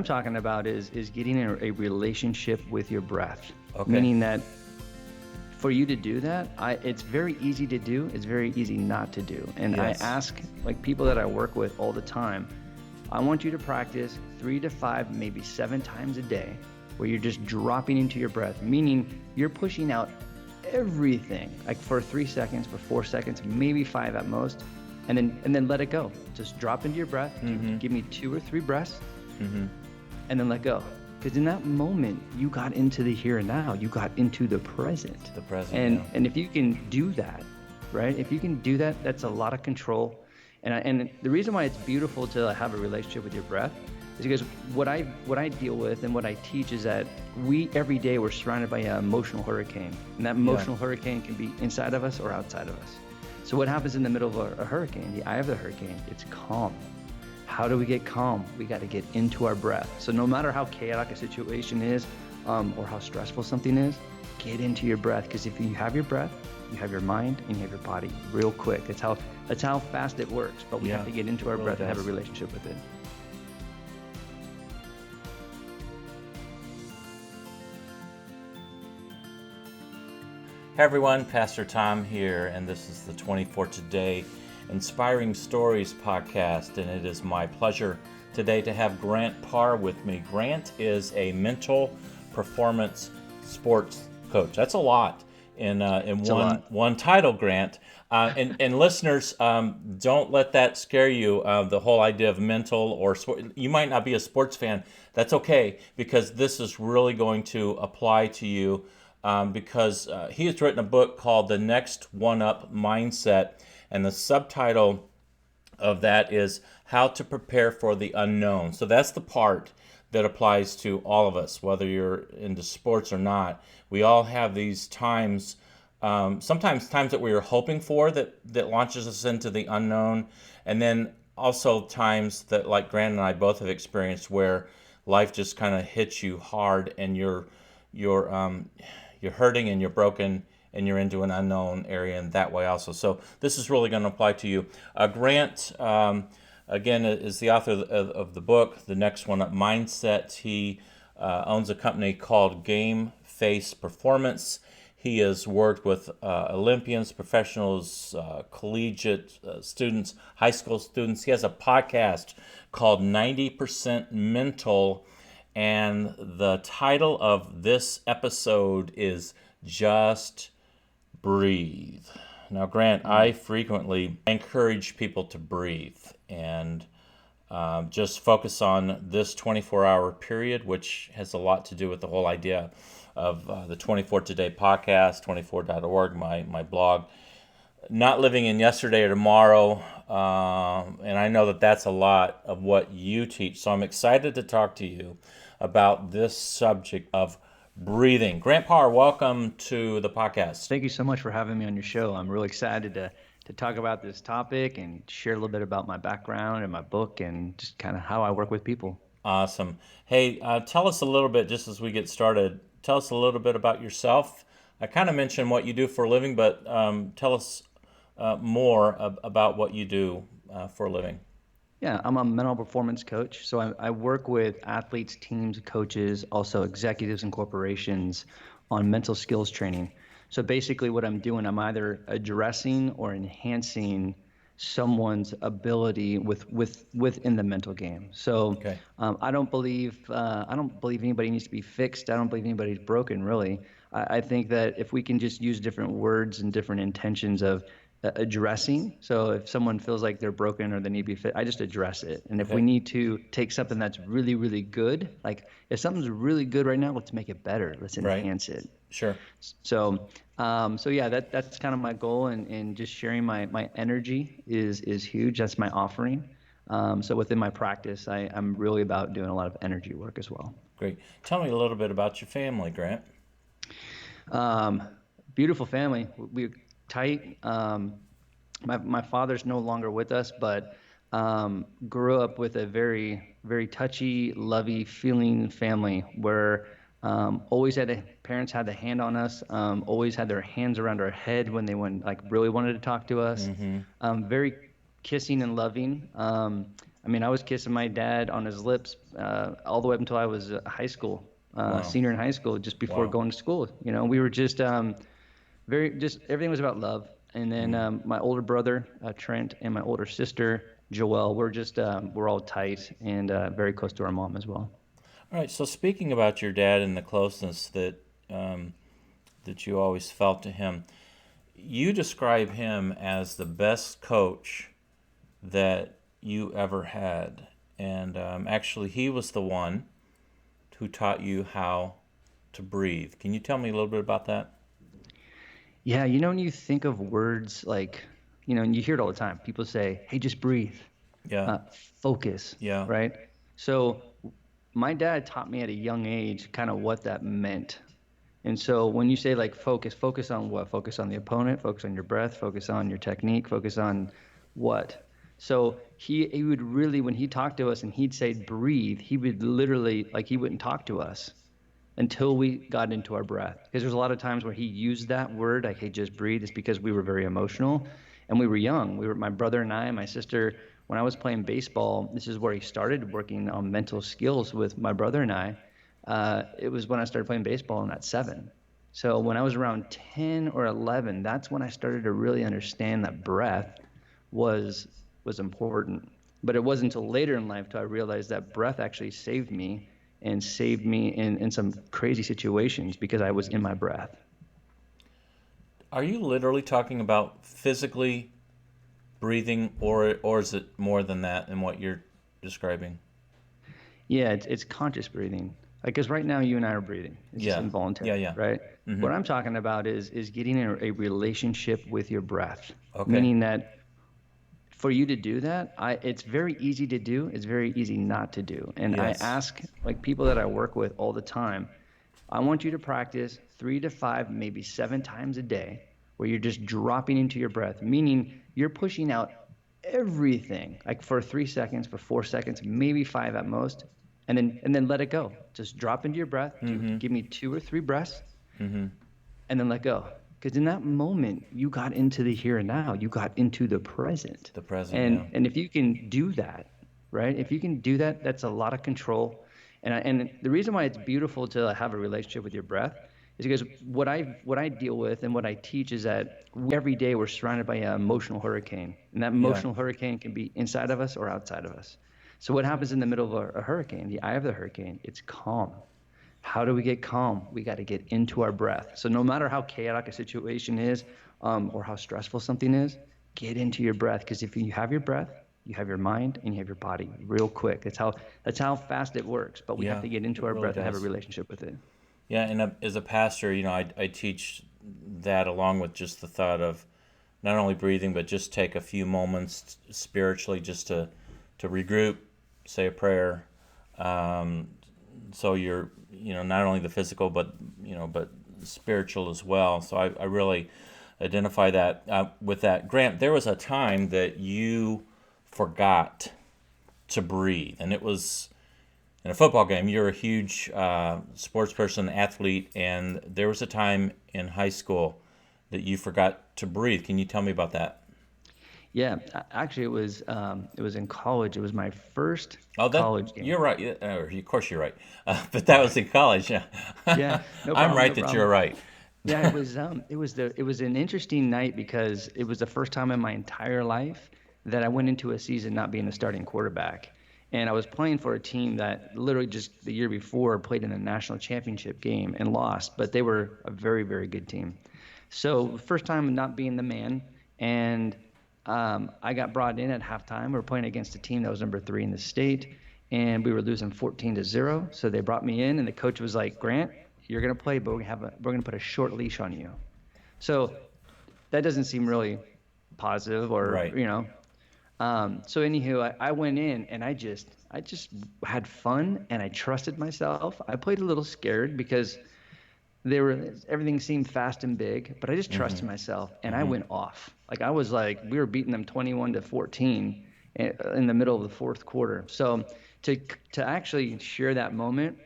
I'm talking about is getting a relationship with your breath. Okay. Meaning that for you to do that, it's very easy to do. It's very easy not to do. And Yes. I ask like people that I work with all the time, I want you to practice 3 to 5, maybe 7 times a day where you're just dropping into your breath, meaning you're pushing out everything, like for 3 seconds, for 4 seconds, maybe 5 at most, and then let it go. Just drop into your breath. Give me 2 or 3 breaths, and then let go. Because in that moment, you got into the here and now. You got into the present. The present, And if you can do that, right? If you can do that, that's a lot of control. And the reason why it's beautiful to have a relationship with your breath is because what I deal with and what I teach is that every day we're surrounded by an emotional hurricane, and that emotional hurricane can be inside of us or outside of us. So what happens in the middle of a hurricane, the eye of the hurricane? It's calm. How do we get calm? We got to get into our breath. So no matter how chaotic a situation is, or how stressful something is, get into your breath. Because if you have your breath, you have your mind and you have your body real quick. That's how fast it works. But we have to get into our breath and have a relationship with it. Hey everyone, Pastor Tom here, and this is the 24Today Inspiring Stories podcast, and it is my pleasure today to have Grant Parr with me. Grant is a mental performance sports coach. That's a lot in one title, Grant. And listeners, don't let that scare you. The whole idea of mental or sport. You might not be a sports fan. That's okay, because this is really going to apply to you. Because he has written a book called The Next One Up Mindset, and the subtitle of that is How to Prepare for the Unknown. So that's the part that applies to all of us, whether you're into sports or not. We all have these times, sometimes times that we are hoping for that launches us into the unknown, and then also times that, like Grant and I both have experienced, where life just kind of hits you hard and you're hurting and you're broken and you're into an unknown area in that way also. So this is really going to apply to you. Grant, again, is the author of the book, The Next One Up Mindset. He owns a company called Game Face Performance. He has worked with Olympians, professionals, collegiate students, high school students. He has a podcast called 90% Mental, and the title of this episode is Just Breathe. Now, Grant, I frequently encourage people to breathe and just focus on this 24-hour period, which has a lot to do with the whole idea of the 24Today podcast, 24.org, my blog. Not living in yesterday or tomorrow, and I know that that's a lot of what you teach. So I'm excited to talk to you about this subject of breathing. Grant Parr, welcome to the podcast. Thank you so much for having me on your show. I'm really excited to talk about this topic and share a little bit about my background and my book and just kind of how I work with people. Awesome. Hey, tell us a little bit, just as we get started, tell us a little bit about yourself. I kind of mentioned what you do for a living, but tell us more about what you do for a living. Yeah, I'm a mental performance coach. So I work with athletes, teams, coaches, also executives and corporations on mental skills training. So basically what I'm doing, I'm either addressing or enhancing someone's ability within the mental game. So Okay. I don't believe anybody needs to be fixed. I don't believe anybody's broken, really. I think that if we can just use different words and different intentions of addressing. So if someone feels like they're broken or they need to be fit, I just address it. And if we need to take something that's really, really good, like if something's really good right now, let's make it better. Let's enhance it. Sure. So yeah, that's kind of my goal, and just sharing my energy is huge. That's my offering. So within my practice, I'm really about doing a lot of energy work as well. Great. Tell me a little bit about your family, Grant. Beautiful family. We're tight. My father's no longer with us, but grew up with a very, very touchy, lovey, feeling family where always parents had the hand on us, always had their hands around our head when really wanted to talk to us. Very kissing and loving. I mean, I was kissing my dad on his lips all the way up until I was high school, Wow. senior in high school, just before Wow. going to school. We were just just everything was about love. And then Mm. my older brother Trent and my older sister Joelle, we're all tight and very close to our mom as well. All right. So speaking about your dad and the closeness um, that you always felt to him, you describe him as the best coach that you ever had, and actually, he was the one who taught you how to breathe. Can you tell me a little bit about that? Yeah, when you think of words like, and you hear it all the time. People say, "Hey, just breathe." Yeah. uh, Focus, Yeah. right? So my dad taught me at a young age kind of what that meant. And so when you say like focus, focus on what? Focus on the opponent, focus on your breath, focus on your technique, focus on what? So he would really, when he talked to us and he'd say breathe, he would literally, like, he wouldn't talk to us until we got into our breath. Because there's a lot of times where he used that word, like, hey, just breathe. It's because we were very emotional and we were young. My brother and I, and my sister, when I was playing baseball, this is where he started working on mental skills with my brother and I. It was when I started playing baseball and at 7. So when I was around 10 or 11, that's when I started to really understand that breath was was important. But it wasn't until later in life till I realized that breath actually saved me and saved me in some crazy situations because I was in my breath. Are you literally talking about physically breathing, or is it more than that in what you're describing? Yeah, it's conscious breathing. Like, because right now you and I are breathing. It's just Yeah. Yeah. involuntary, Yeah. right? Mm-hmm. What I'm talking about is getting a relationship with your breath, Okay. meaning that for you to do that, it's very easy to do. It's very easy not to do. And I Yes. ask like people that I work with all the time, I want you to practice 3 to 5, maybe 7 times a day, where you're just dropping into your breath, meaning you're pushing out everything, like for 3 seconds, for 4 seconds, maybe 5 at most, and then let it go. Just drop into your breath. Mm-hmm. Give me 2 or 3 breaths, Mm-hmm. and then let go. Because in that moment, you got into the here and now. You got into the present. The present. Yeah. And if you can do that, right? If you can do that, that's a lot of control. And the reason why it's beautiful to have a relationship with your breath is because what I deal with and what I teach is that every day we're surrounded by an emotional hurricane, and that Yeah. emotional hurricane can be inside of us or outside of us. So what happens in the middle of a hurricane, the eye of the hurricane? It's calm. How do we get calm? We got to get into our breath. So no matter how chaotic a situation is, or how stressful something is, get into your breath. Because if you have your breath, you have your mind and you have your body real quick. That's how fast it works. But we have Yeah. to get into It our really breath and have a does. relationship with it. Yeah. And as a pastor, I teach that along with just the thought of not only breathing, but just take a few moments spiritually just to regroup, say a prayer. Um, so you're not only the physical, but but spiritual as well. So I really identify that with that. Grant, there was a time that you forgot to breathe, and it was in a football game. You're a huge sports person, athlete, and there was a time in high school that you forgot to breathe. Can you tell me about that? Yeah, actually, it was in college. It was my first Oh, that college you're game. right. Yeah, of course you're right. But that was in college. Yeah, Yeah, no I'm problem, right no that you're problem. right. Yeah, it was an interesting night because it was the first time in my entire life that I went into a season not being the starting quarterback. And I was playing for a team that literally just the year before played in a national championship game and lost, but they were a very, very good team. So first time not being the man, and I got brought in at halftime. We were playing against a team that was number 3 in the state, and we were losing 14-0. So they brought me in, and the coach was like, "Grant, you're gonna play, but we're gonna put a short leash on you." So that doesn't seem really positive, or Right. so anywho, I went in and I just had fun and I trusted myself. I played a little scared because everything seemed fast and big, but I just Mm-hmm. trusted myself and I Mm-hmm. went off. Like, I was like, we were beating them 21-14 in the middle of the fourth quarter. So to to actually share that moment,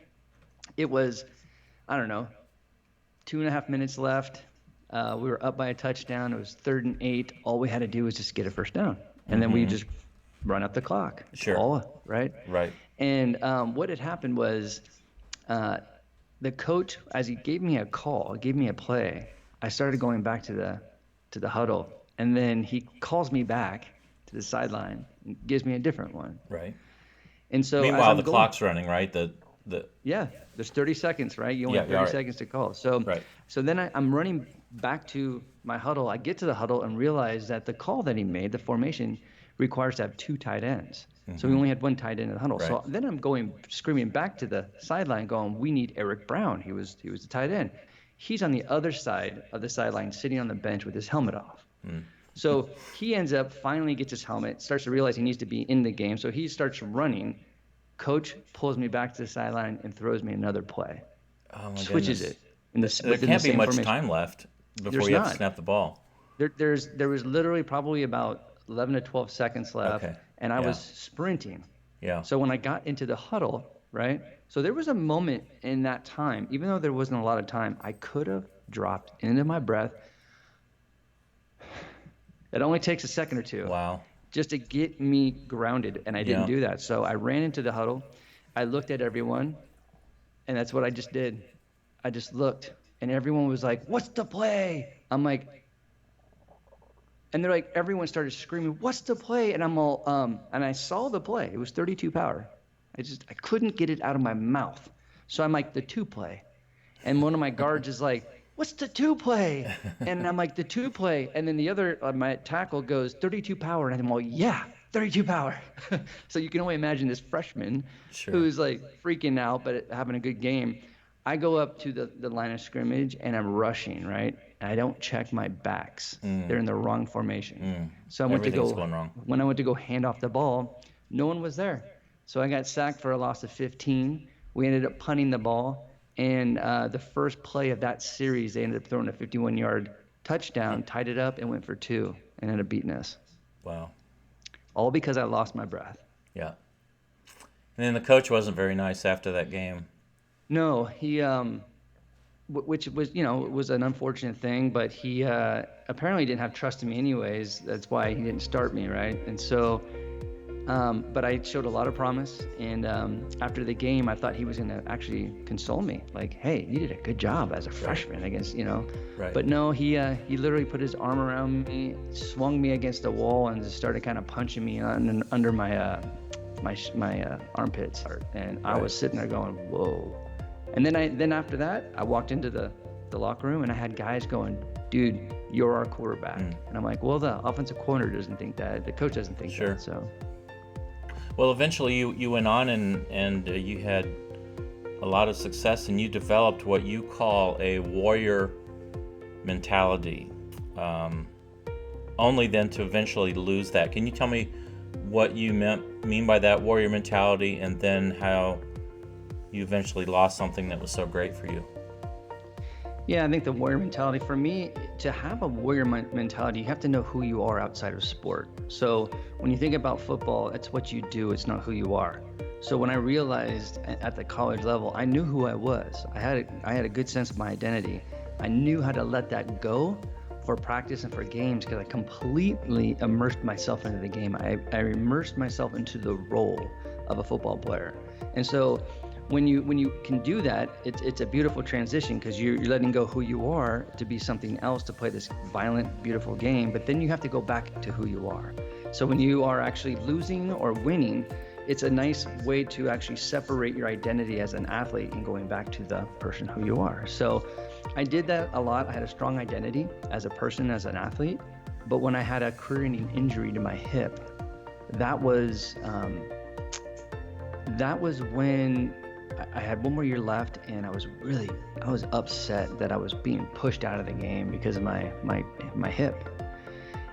it was, I don't know, 2.5 minutes left. We were up by a touchdown. It was 3rd and 8. All we had to do was just get a first down, and then we Mm-hmm. just run up the clock. It's Sure. all right. Right. And what had happened was uh, the coach, as he gave me a call, gave me a play, I started going back to the huddle, and then he calls me back to the sideline and gives me a different one. Right. And so as Meanwhile, I'm the going, clock's running, right? The yeah, there's 30 seconds, right? You only Yeah, have yeah, 30 all right. seconds to call. So Right. so then I'm running back to my huddle. I get to the huddle and realize that the call that he made, the formation, requires to have two tight ends. So we Mm-hmm. only had one tight end in the huddle. Right. So then I'm going screaming back to the sideline, going, "We need Eric Brown. He was the tight end. He's on the other side of the sideline, sitting on the bench with his helmet off." So he ends up finally gets his helmet, starts to realize he needs to be in the game. So he starts running. Coach pulls me back to the sideline and throws me another play, Oh my switches goodness. it in There within the can't be same much formation. time left before There's you have to not. snap the ball. There was literally probably about 11 to 12 seconds left, Okay. and I was Yeah. sprinting. Yeah. So when I got into the huddle, right? So there was a moment in that time, even though there wasn't a lot of time, I could have dropped into my breath. It only takes a second or two Wow. just to get me grounded, and I didn't Yeah. do that. So I ran into the huddle. I looked at everyone, and that's what I just did. I just looked, and everyone was like, "What's the play?" I'm like, and they're like, everyone started screaming, "What's the play?" And I'm all, and I saw the play. It was 32 power. I couldn't get it out of my mouth. So I'm like, the two play. And one of my guards is like, "What's the two play?" And I'm like, the two play. And then the other, my tackle goes, 32 power. And I'm all, yeah, 32 power. So you can only imagine this freshman Sure. who's like freaking out, but having a good game. I go up to the line of scrimmage and I'm rushing, right? And I don't check my backs. They're in the wrong formation. So Everything's going wrong. when I went to go hand off the ball, no one was there. So I got sacked for a loss of 15. We ended up punting the ball. And the first play of that series, they ended up throwing a 51-yard touchdown, tied it up, and went for two, and ended up beating us. Wow. All because I lost my breath. Yeah. And then the coach wasn't very nice after that game. No, he, which was, it was an unfortunate thing, but he apparently didn't have trust in me anyways. That's why he didn't start me, right? And so, but I showed a lot of promise, and after the game, I thought he was going to actually console me, like, "Hey, you did a good job as a freshman against, Right. But no, he literally put his arm around me, swung me against the wall, and just started kind of punching me under my armpits, and I Right. was sitting there going, "Whoa." And then after that, I walked into the locker room, and I had guys going, "Dude, you're our quarterback." And I'm like, "Well, the offensive coordinator doesn't think that. The coach doesn't think Sure. that." So Well, eventually you went on and you had a lot of success, and you developed what you call a warrior mentality. Only then to eventually lose that. Can you tell me what you mean by that warrior mentality, and then how you eventually lost something that was so great for you? yeah, I think the warrior mentality, for me, to have a warrior mentality, you have to know who you are outside of sport. So when you think about football, it's what you do, it's not who you are. So when I realized at the college level, I knew who I was. I had a good sense of my identity. I knew how to let that go for practice and for games, because I completely immersed myself into the game. I immersed myself into the role of a football player. And so when you can do that, it's a beautiful transition, because you're letting go who you are to be something else, to play this violent, beautiful game. But then you have to go back to who you are. So when you are actually losing or winning, it's a nice way to actually separate your identity as an athlete and going back to the person who you are. So I did that a lot. I had a strong identity as a person, as an athlete. But when I had a career-ending injury to my hip, that was when I had one more year left, and I was upset that I was being pushed out of the game because of my hip,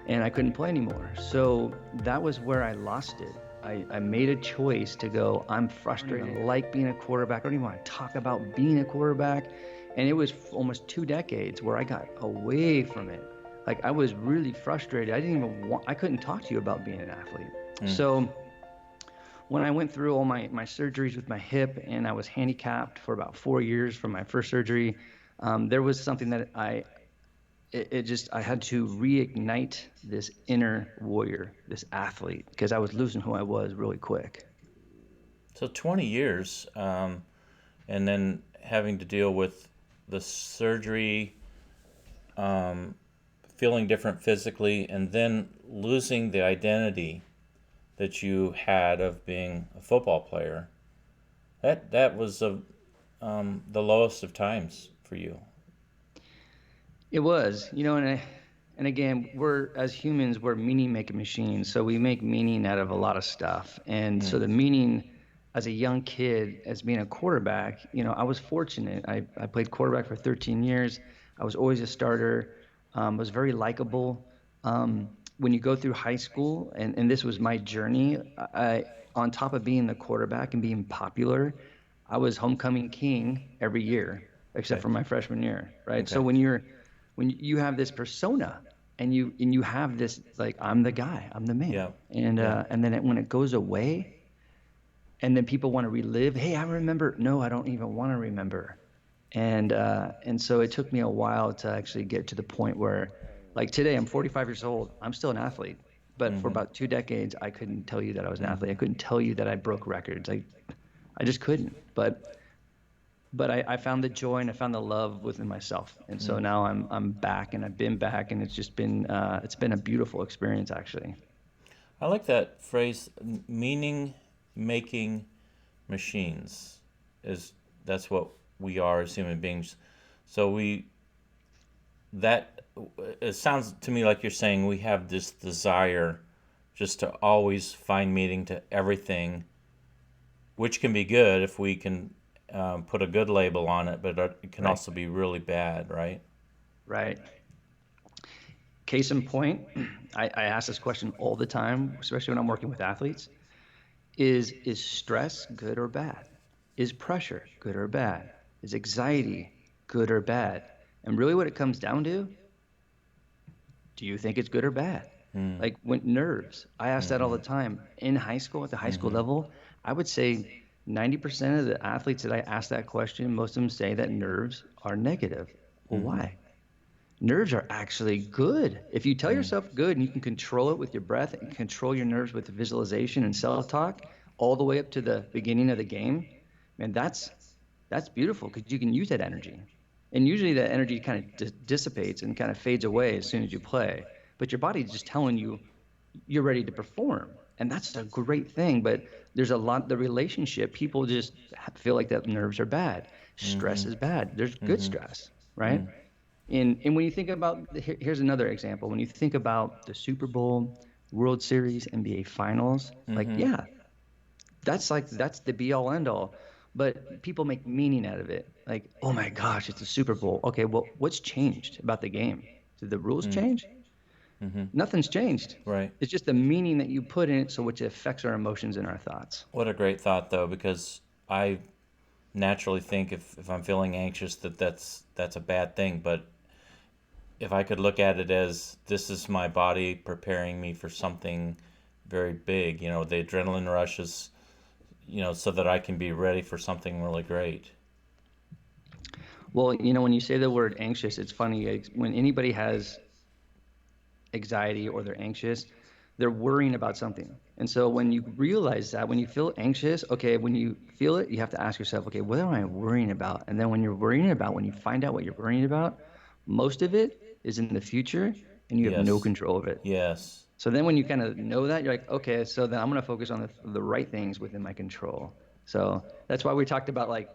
and I couldn't play anymore. So that was where I lost it. I made a choice to go, I'm frustrated. I don't like being a quarterback. I don't even want to talk about being a quarterback. And it was almost 2 decades where I got away from it. Like, I was really frustrated. I couldn't talk to you about being an athlete. So when I went through all my surgeries with my hip, and I was handicapped for about 4 years from my first surgery, there was something that I it just, I had to reignite this inner warrior, this athlete, because I was losing who I was really quick. So 20 years, and then having to deal with the surgery, feeling different physically, and then losing the identity that you had of being a football player. That was the lowest of times for you. It was, and again, we're as humans, we're meaning making machines. So we make meaning out of a lot of stuff. And Mm. so the meaning as a young kid, as being a quarterback, I was fortunate. I played quarterback for 13 years. I was always a starter, was very likable. When you go through high school, and this was my journey, on top of being the quarterback and being popular, I was homecoming king every year, except Okay. for my freshman year, right? So Okay. when you have this persona and you have this, like, I'm the guy, I'm the man, Yeah. and Yeah. then when it goes away, and then people want to relive, hey, I remember. No, I don't even want to remember. And so it took me a while to actually get to the point where, like, today I'm 45 years old, I'm still an athlete, but for Mm-hmm. about 2 decades I couldn't tell you that I was an athlete. I Mm-hmm. couldn't tell you that I broke records. I just couldn't. But I found the joy and I found the love within myself. And so Mm. now I'm back, and I've been back, and it's been a beautiful experience, actually. I like that phrase, meaning making machines. Is That's what we are as human beings. So that it sounds to me like you're saying we have this desire just to always find meaning to everything, which can be good if we can put a good label on it, but it can Right. also be really bad, right? Right. Case in point, I ask this question all the time, especially when I'm working with athletes. Is stress good or bad? Is pressure good or bad? Is anxiety good or bad? And really what it comes down to, do you think it's good or bad? Mm. Like, when nerves, I ask that all Mm-hmm. the time. In high school, at the high school Mm-hmm. level, I would say 90% of the athletes that I ask that question, most of them say that nerves are negative. Well, Mm-hmm. why? Nerves are actually good. If you tell Mm. yourself good and you can control it with your breath and control your nerves with visualization and self-talk all the way up to the beginning of the game, man, that's beautiful because you can use that energy. And usually that energy kind of dissipates and kind of fades away as soon as you play. But your body's just telling you you're ready to perform. And that's a great thing. But there's a lot, the relationship, people just feel like that nerves are bad. Stress Mm-hmm. is bad. There's good Mm-hmm. stress, right? Mm. And when you think about, here's another example. When you think about the Super Bowl, World Series, NBA Finals, like, Mm-hmm. yeah, that's the be all end all. But people make meaning out of it. Like, oh my gosh, it's a Super Bowl. Okay, well, what's changed about the game? Did the rules Mm. change? Mm-hmm. Nothing's changed. Right. It's just the meaning that you put in it, so which affects our emotions and our thoughts. What a great thought, though, because I naturally think if I'm feeling anxious that's a bad thing. But if I could look at it as this is my body preparing me for something very big, the adrenaline rushes, so that I can be ready for something really great. Well, when you say the word anxious, it's funny. When anybody has anxiety or they're anxious, they're worrying about something. And so when you realize that, when you feel anxious, okay, when you feel it, you have to ask yourself, okay, what am I worrying about? And then when you're worrying about, when you find out what you're worrying about, most of it is in the future and you have no Yes. control of it. Yes. So then when you kind of know that, you're like, okay, so then I'm going to focus on the right things within my control. So that's why we talked about, like,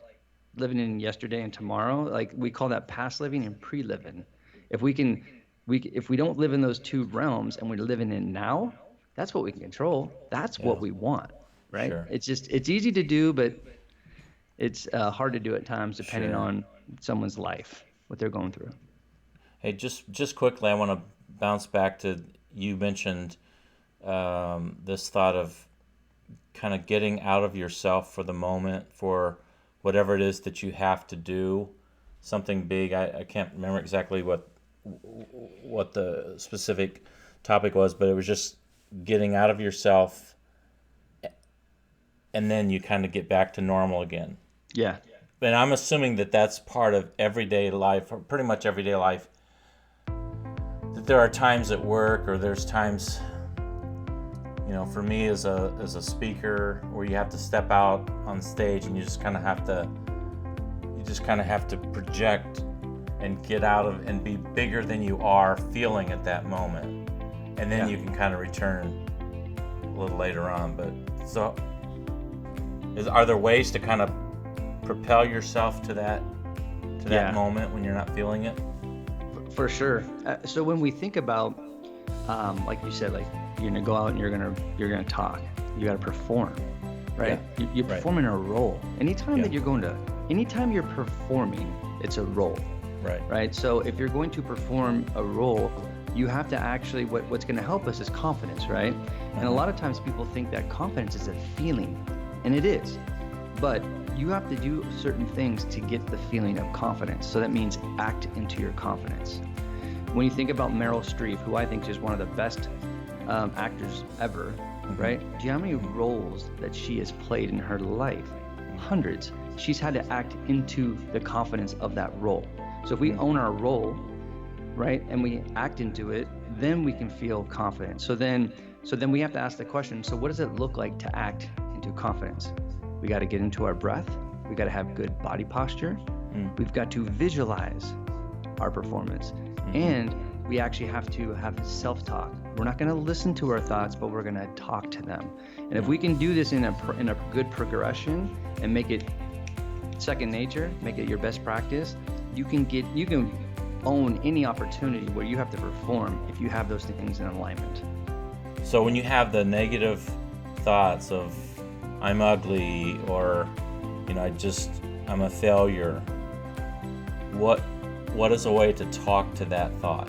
living in yesterday and tomorrow. Like, we call that past living and pre-living. If we can, if we don't live in those two realms and we're living in now, that's what we can control. That's Yeah. what we want, right? Sure. It's easy to do, but it's hard to do at times depending Sure. on someone's life, what they're going through. Hey, just quickly, I want to bounce back to you mentioned this thought of kind of getting out of yourself for the moment for whatever it is that you have to do, something big. I can't remember exactly what the specific topic was, but it was just getting out of yourself, and then you kind of get back to normal again. Yeah. And I'm assuming that that's part of everyday life, or pretty much everyday life. there are times at work, or there's times, for me as a speaker, where you have to step out on stage and you just kind of have to project and get out of and be bigger than you are feeling at that moment, and then you can kind of return a little later on. But so, are there ways to kind of propel yourself to that moment when you're not feeling it? For sure. So when we think about, like you said, like you're gonna go out and you're gonna talk, you gotta perform, right? You're performing a role. Anytime you're performing, it's a role. Right. So if you're going to perform a role, you have to actually, what's going to help us is confidence, right? And a lot of times people think that confidence is a feeling, and it is, but you have to do certain things to get the feeling of confidence. So that means act into your confidence. When you think about Meryl Streep, who I think is one of the best actors ever, right? Do you know how many roles that she has played in her life? Hundreds. She's had to act into the confidence of that role. So if we own our role, right, and we act into it, then we can feel confident. So then we have to ask the question, so what does it look like to act into confidence? We got to get into our breath. We got to have good body posture. We've got to visualize our performance. And we actually have to have self-talk. We're not going to listen to our thoughts, but we're going to talk to them. And if we can do this in a good progression and make it second nature, make it your best practice, you can own any opportunity where you have to perform if you have those things in alignment. So when you have the negative thoughts of I'm ugly, or I'm a failure, what is a way to talk to that thought?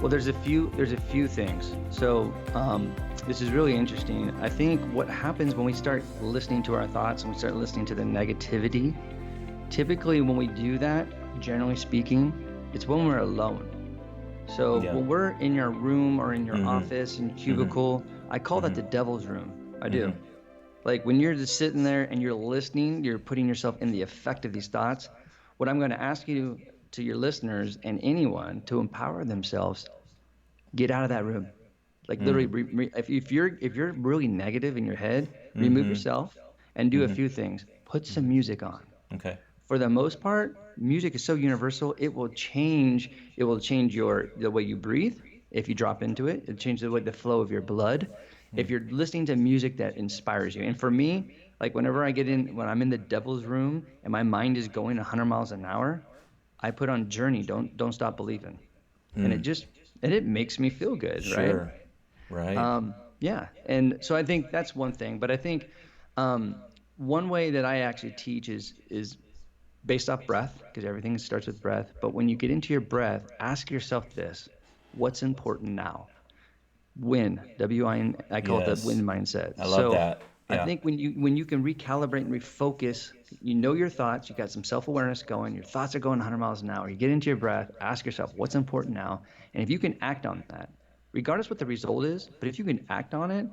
Well, there's a few things. So this is really interesting. I think what happens when we start listening to our thoughts and we start listening to the negativity, typically when we do that, generally speaking, it's when we're alone. So when we're in your room or in your office, in your cubicle, I call that the devil's room. I do. Like when you're just sitting there and you're listening, you're putting yourself in the effect of these thoughts. What I'm going to ask you, to your listeners and anyone, to empower themselves, get out of that room. Like literally, if you're really negative in your head, remove yourself and do a few things. Put some music on. Okay. For the most part, music is so universal. It will change the way you breathe. If you drop into it, it changes the flow of your blood. If you're listening to music that inspires you. And for me, like when I'm in the devil's room and my mind is going 100 miles an hour, I put on Journey, Don't Stop Believing. And it makes me feel good, Sure. Right. Yeah. And so I think that's one thing. But I think one way that I actually teach is based off breath, because everything starts with breath. But when you get into your breath, ask yourself this: what's important now? Win, W-I-N, I call it the win mindset. I love that. Yeah. I think when you can recalibrate and refocus, you know your thoughts, you got some self-awareness going, your thoughts are going 100 miles an hour, you get into your breath, ask yourself what's important now, and if you can act on that, regardless what the result is, but if you can act on it,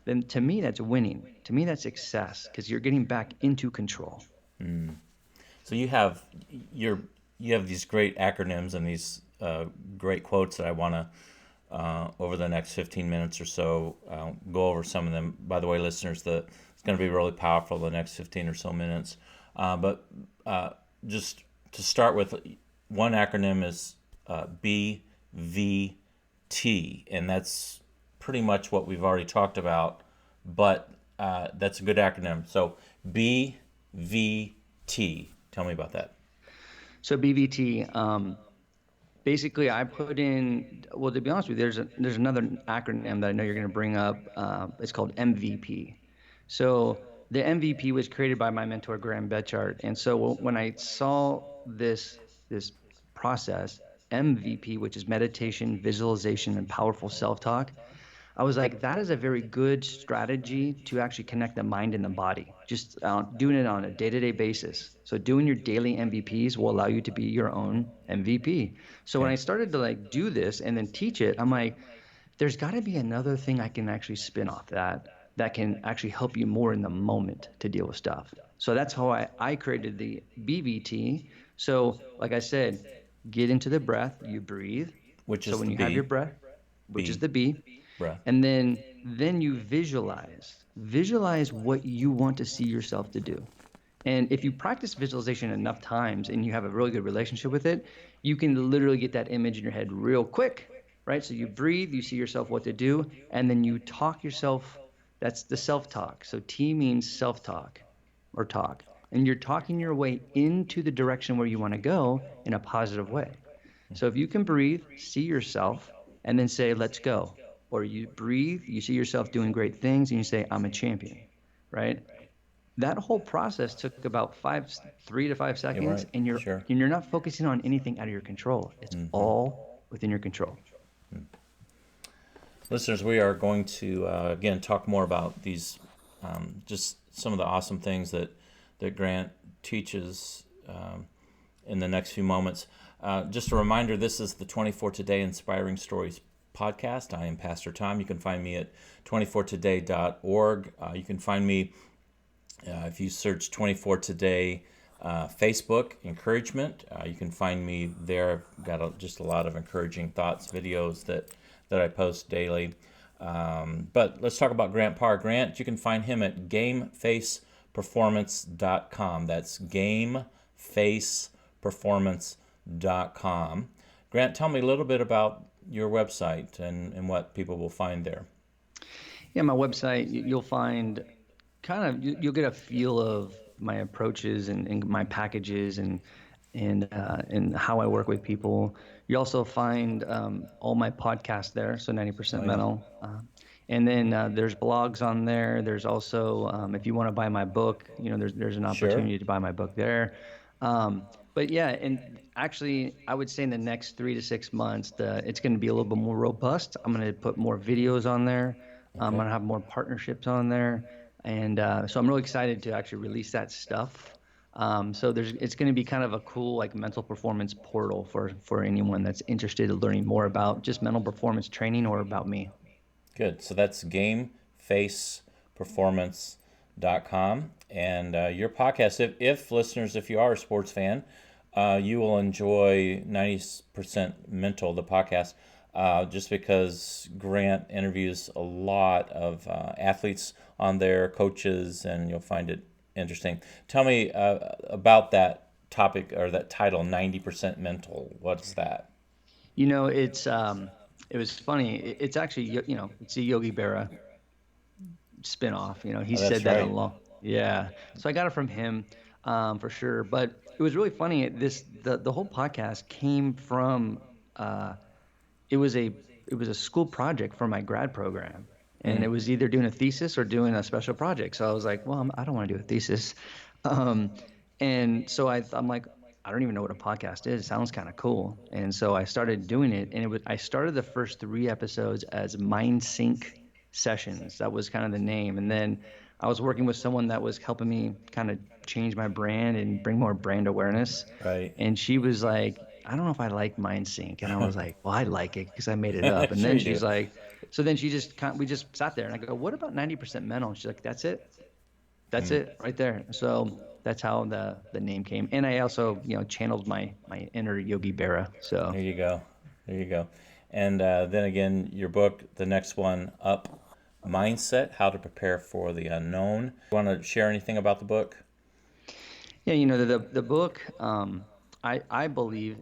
then to me that's winning. To me that's success, because you're getting back into control. So you have these great acronyms and these great quotes that I want to, over the next 15 minutes or so, go over some of them. By the way, listeners, it's going to be really powerful the next 15 or so minutes. But just to start with, one acronym is BVT, and that's pretty much what we've already talked about, but that's a good acronym. So BVT, tell me about that. So BVT, basically, I put in, well, to be honest with you, there's another acronym that I know you're going to bring up. It's called MVP. So the MVP was created by my mentor, Grant Parr. And so when I saw this process, MVP, which is meditation, visualization, and powerful self-talk, I was like, that is a very good strategy to actually connect the mind and the body, just doing it on a day-to-day basis. So doing your daily MVPs will allow you to be your own MVP. So when I started to do this and then teach it, I'm like, there's got to be another thing I can actually spin off that can actually help you more in the moment to deal with stuff. So that's how I created the BVT. So like I said, get into the breath, you breathe. which So is when the you have your B, breath, which is B, the B, breath. and then you visualize what you want to see yourself to do. And if you practice visualization enough times and you have a really good relationship with it, you can literally get that image in your head real quick, right? So you breathe, you see yourself what to do, and then you talk yourself. That's the self talk. So T means self talk or talk. And you're talking your way into the direction where you want to go in a positive way. So if you can breathe, see yourself, and then say, let's go. Or you breathe, you see yourself doing great things, and you say, I'm a champion, right? That whole process took about 3 to 5 seconds, You're and you're sure. and you're not focusing on anything out of your control. It's all within your control. Listeners, we are going to again talk more about these, just some of the awesome things that Grant teaches in the next few moments. Just a reminder, this is the 24 Today Inspiring Stories podcast. I am Pastor Tom. You can find me at 24today.org. You can find me if you search 24 Today Facebook encouragement. You can find me there. I've got just a lot of encouraging thoughts, videos that I post daily. But let's talk about Grant Parr. Grant, you can find him at gamefaceperformance.com. That's gamefaceperformance.com. Grant, tell me a little bit about your website and what people will find there. Yeah, my website, you'll find you'll get a feel of my approaches and my packages and how I work with people. You also find all my podcasts there, so Oh, 90% yeah. mental. And then there's blogs on there. There's also if you want to buy my book, there's an Sure. opportunity to buy my book there. But yeah, and actually, I would say in the next 3 to 6 months, it's going to be a little bit more robust. I'm going to put more videos on there. I'm Okay. going to have more partnerships on there, and so I'm really excited to actually release that stuff. So it's going to be kind of a cool like mental performance portal for anyone that's interested in learning more about just mental performance training or about me. Good. So that's gamefaceperformance.com. And your podcast, if listeners, if you are a sports fan, you will enjoy 90% Mental, the podcast, just because Grant interviews a lot of athletes on there, coaches, and you'll find it interesting. Tell me about that topic or that title, 90% Mental. What's that? It was funny. It's actually it's a Yogi Berra spinoff. He Oh, that's said that a right. long. Yeah. So I got it from him, for sure. But it was really funny. The whole podcast came from it was a it was a school project for my grad program, and it was either doing a thesis or doing a special project. So I was like, well, I don't want to do a thesis, um, and so I'm like, I don't even know what a podcast is. It sounds kind of cool, and so I started doing it, and I started the first 3 episodes as Mind Sync sessions. That was kind of the name, and then I was working with someone that was helping me kind of change my brand and bring more brand awareness. Right. And she was like, I don't know if I like mind sync. And I was like, well, I like it because I made it up. And Sure then you do. she's like, so then we just sat there and I go, what about 90% mental? And she's like, that's it. That's it right there. So that's how the name came. And I also, channeled my inner Yogi Berra. So There you go. There you go. And then again, your book, the next one up, Mindset, How to Prepare for the Unknown. Want to share anything about the book? yeah, the book, I believe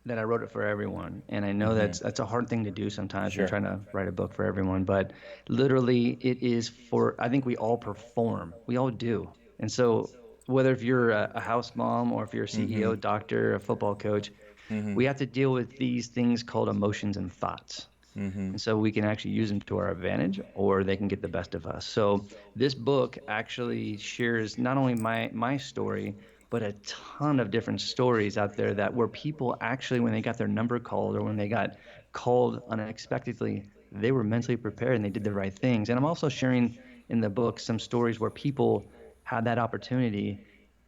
that I wrote it for everyone. And I know that's a hard thing to do sometimes when you're Sure. trying to write a book for everyone, but literally it is I think we all perform. We all do. And so whether if you're a house mom or if you're a CEO, doctor, a football coach, we have to deal with these things called emotions and thoughts. And so we can actually use them to our advantage or they can get the best of us. So this book actually shares not only my story, but a ton of different stories out there that where people actually, when they got their number called or when they got called unexpectedly, they were mentally prepared and they did the right things. And I'm also sharing in the book some stories where people had that opportunity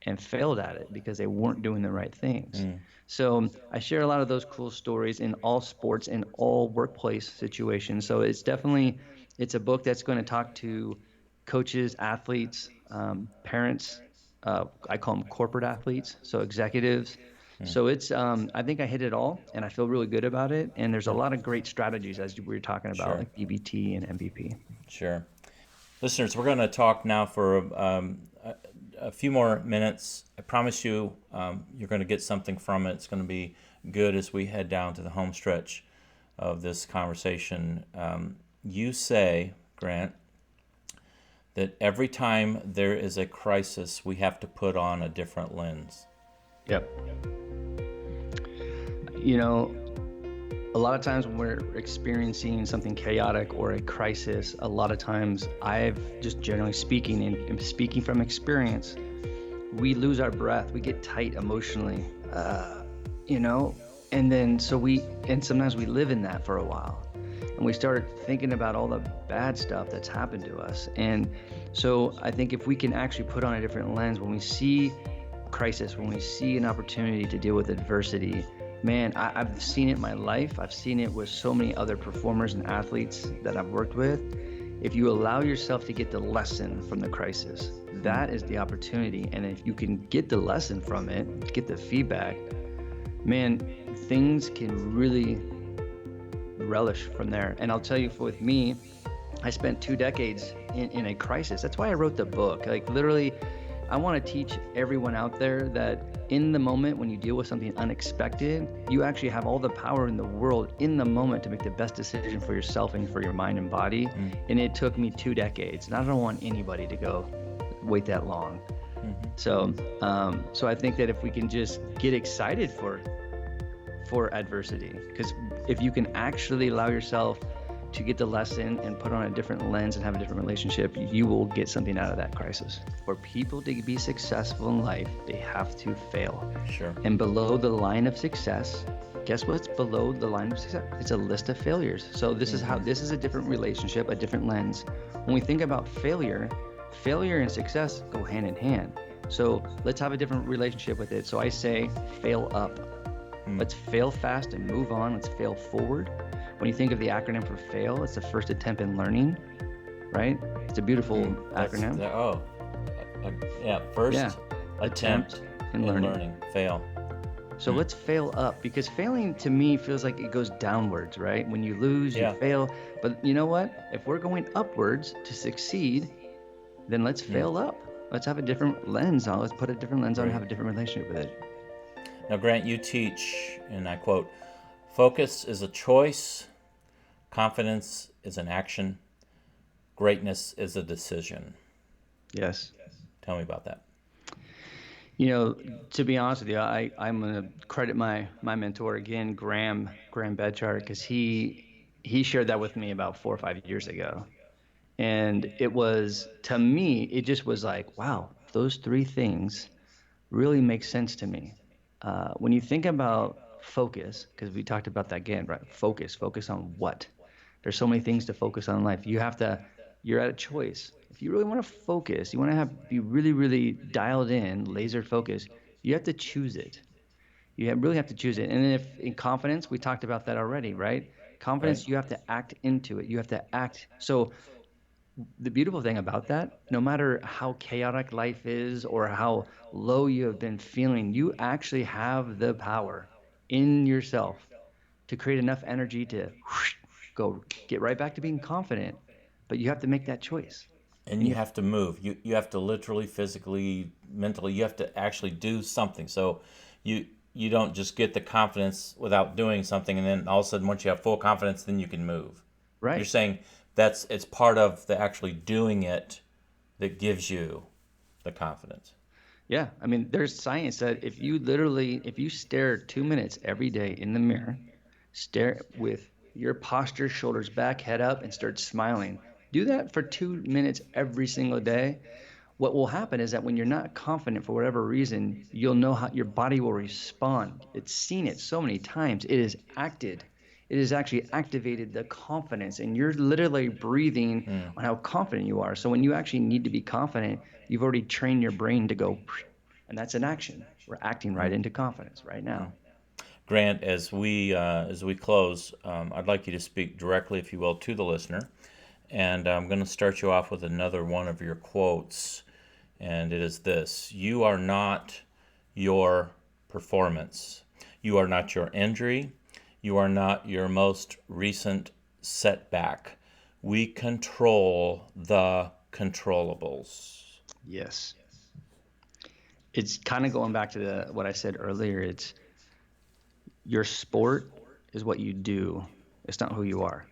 and failed at it because they weren't doing the right things. So I share a lot of those cool stories in all sports and all workplace situations. So it's a book that's going to talk to coaches, athletes, parents. I call them corporate athletes, so executives, So it's, I think I hit it all, and I feel really good about it. And there's a Good. lot of great strategies, as we were talking about, Sure. like DBT and MVP. Sure. Listeners, we're going to talk now for a few more minutes. I promise you, you're going to get something from it. It's going to be good as we head down to the home stretch of this conversation. You say, Grant, that every time there is a crisis, we have to put on a different lens. Yep. You know, a lot of times when we're experiencing something chaotic or a crisis, a lot of times I've just generally speaking, and speaking from experience, we lose our breath. We get tight emotionally, you know, and then and sometimes we live in that for a while. And we start thinking about all the bad stuff that's happened to us. And so I think if we can actually put on a different lens when we see crisis, when we see an opportunity to deal with adversity, man, I've seen it in my life. I've seen it with so many other performers and athletes that I've worked with. If you allow yourself to get the lesson from the crisis, that is the opportunity. And if you can get the lesson from it, get the feedback, man, things can really relish from there. And I'll tell you, with me, I spent 2 decades in a crisis. That's why I wrote the book. Like literally, I want to teach everyone out there that in the moment when you deal with something unexpected, you actually have all the power in the world in the moment to make the best decision for yourself and for your mind and body. And it took me 2 decades, and I don't want anybody to go wait that long. So I think that if we can just get excited for adversity, because if you can actually allow yourself to get the lesson and put on a different lens and have a different relationship, you will get something out of that crisis. For people to be successful in life, they have to fail. Sure. And below the line of success, guess what's below the line of success? It's a list of failures. So this is a different relationship, a different lens. When we think about failure and success go hand in hand. So let's have a different relationship with it. So I say fail up. Let's fail fast and move on. Let's fail forward. When you think of the acronym for FAIL, it's the first attempt in learning, right? It's a beautiful acronym. First attempt in learning. Fail. So let's fail up, because failing to me feels like it goes downwards, right? When you lose, you fail. But you know what? If we're going upwards to succeed, then let's fail up. Let's have a different lens on. Let's put a different lens on and have a different relationship with it. Now, Grant, you teach, and I quote, "Focus is a choice, confidence is an action, greatness is a decision." Yes. Tell me about that. You know, to be honest with you, I'm going to credit my mentor again, Graham Bedchart, because he shared that with me about 4 or 5 years ago. And it was, to me, it just was like, wow, those 3 things really make sense to me. When you think about focus, because we talked about that again, right? Focus on what? There's so many things to focus on in life. You're at a choice. If you really want to focus, you want to be really, really dialed in, laser focused, you have to choose it. You really have to choose it. And then if in confidence, we talked about that already, right? Confidence, you have to act into it. You have to act. So the beautiful thing about that, no matter how chaotic life is or how low you have been feeling, you actually have the power in yourself to create enough energy to go get right back to being confident. But you have to make that choice. And you have to move. You have to literally, physically, mentally, you have to actually do something. So you don't just get the confidence without doing something, and then all of a sudden, once you have full confidence, then you can move. Right. You're saying it's part of the actually doing it that gives you the confidence. Yeah. I mean, there's science that if you stare 2 minutes every day in the mirror, stare with your posture, shoulders back, head up, and start smiling. Do that for 2 minutes every single day. What will happen is that when you're not confident for whatever reason, you'll know how your body will respond. It's seen it so many times. It is acted. It has actually activated the confidence, and you're literally breathing on how confident you are. So when you actually need to be confident, you've already trained your brain to go, and that's an action. We're acting right into confidence right now. Grant, as we close, I'd like you to speak directly, if you will, to the listener. And I'm going to start you off with another one of your quotes, and it is this: "You are not your performance. You are not your injury. You are not your most recent setback. We control the controllables. Yes. It's kind of going back to what I said earlier. It's your sport is what you do. It's not who you are,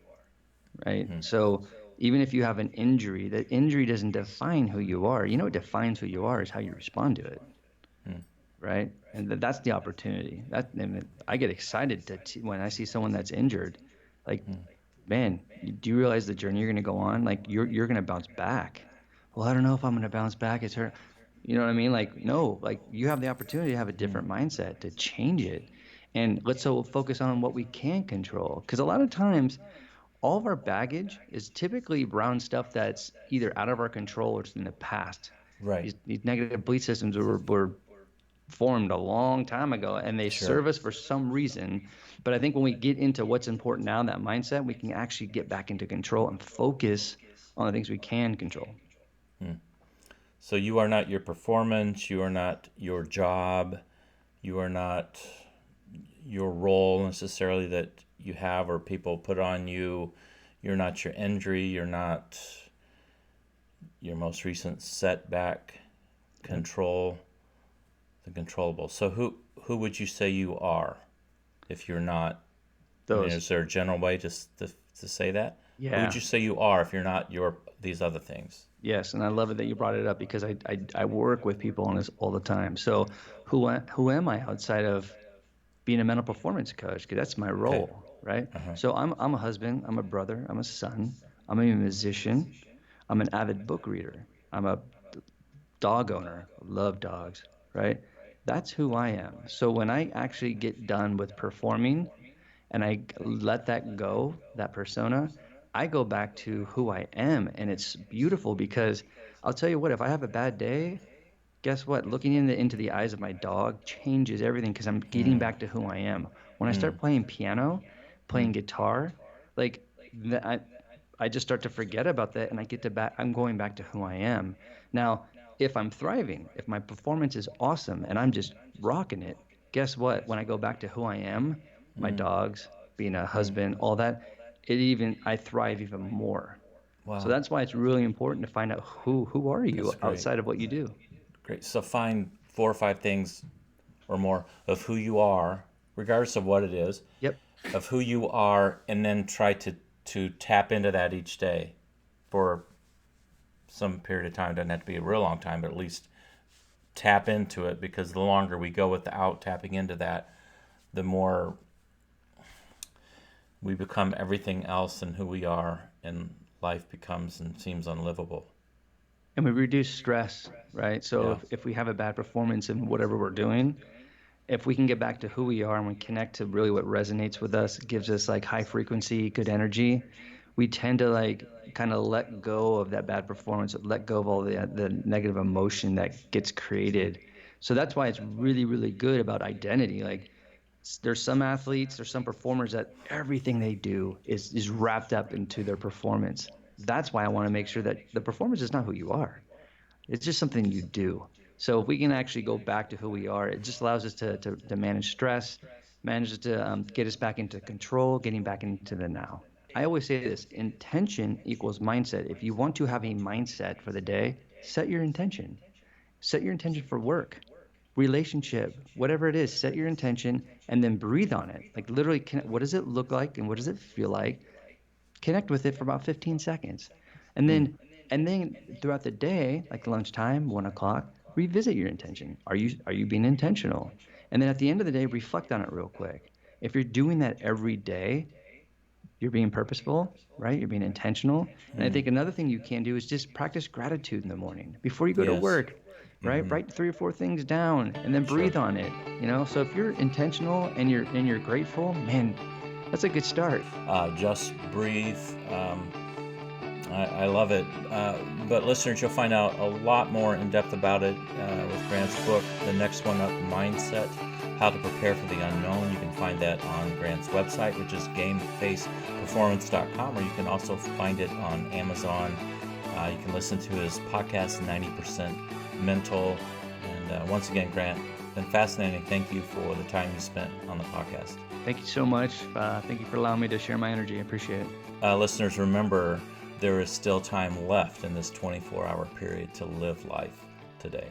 right? So even if you have an injury, that injury doesn't define who you are. You know what defines who you are is how you respond to it, right? And that's the opportunity. I get excited when I see someone that's injured. Like, man, do you realize the journey you're going to go on? Like, you're going to bounce back. Well, I don't know if I'm going to bounce back. It's hurt. You know what I mean? Like, no, like you have the opportunity to have a different mindset to change it. And let's so focus on what we can control. Because a lot of times, all of our baggage is typically around stuff that's either out of our control or it's in the past. Right. These negative belief systems were formed a long time ago and they Sure. serve us for some reason. But I think when we get into what's important now, that mindset, we can actually get back into control and focus on the things we can control. So you are not your performance, you are not your job, you are not your role necessarily that you have or people put on you. You're not your injury, you're not your most recent setback. Control the controllable. So who would you say you are if you're not? I mean, Those, is there a general way just to say that? Who would yeah. you say you are if you're not these other things? Yes, and I love it that you brought it up because I work with people on this all the time. So who am I outside of being a mental performance coach? Because that's my Okay. role, right? Uh-huh. So I'm a husband, I'm a brother, I'm a son, I'm a musician, I'm an avid book reader, I'm a dog owner, love dogs, right? That's who I am. So when I actually get done with performing and I let that go, that persona, I go back to who I am. And it's beautiful because I'll tell you what, if I have a bad day, guess what? Looking into the eyes of my dog changes everything because I'm getting Mm, back to who I am. When I mm, start playing piano, mm, playing guitar, like I just start to forget about that and I get to back, I'm going back to who I am. Now, if I'm thriving, if my performance is awesome and I'm just rocking it, guess what? When I go back to who I am, my mm, dogs, being a mm. husband, all that, I thrive even more. So Wow, that's why it's really important to find out who are you that's great. outside of what you do. Great. So find 4 or 5 things or more of who you are, regardless of what it is, Yep. of who you are, and then try to tap into that each day for some period of time. It doesn't have to be a real long time, but at least tap into it, because the longer we go without tapping into that, the more we become everything else than who we are, and life becomes and seems unlivable. And we reduce stress, right? So Yeah. if we have a bad performance in whatever we're doing, if we can get back to who we are and we connect to really what resonates with us, gives us like high frequency, good energy, we tend to like kind of let go of that bad performance, let go of all the negative emotion that gets created. So that's why it's really, really good about identity. Like there's some athletes, there's some performers that everything they do is wrapped up into their performance. That's why I want to make sure that the performance is not who you are. It's just something you do. So if we can actually go back to who we are, it just allows us to manage stress, manages to get us back into control, getting back into the now. I always say this, intention equals mindset. If you want to have a mindset for the day, set your intention. Set your intention for work, relationship, whatever it is, set your intention and then breathe on it. Like literally, what does it look like and what does it feel like? Connect with it for about 15 seconds. And Mm. then throughout the day, like lunchtime, 1 o'clock, revisit your intention. Are you being intentional? And then at the end of the day, reflect on it real quick. If you're doing that every day, you're being purposeful, right? You're being intentional. And I Mm. think another thing you can do is just practice gratitude in the morning before you go to Yes. work, right? Mm-hmm. Write 3 or 4 things down and then Sure. breathe on it. So if you're intentional and you're grateful, man, that's a good start. Just breathe. I love it. But listeners, you'll find out a lot more in depth about it with Grant's book, The Next One Up Mindset, How to Prepare for the Unknown. You can find that on Grant's website, which is gamefaceperformance.com, or you can also find it on Amazon. You can listen to his podcast, 90% Mental. And once again, Grant, been fascinating. Thank you for the time you spent on the podcast. Thank you so much. Thank you for allowing me to share my energy. I appreciate it. Listeners, remember, there is still time left in this 24-hour period to live life today.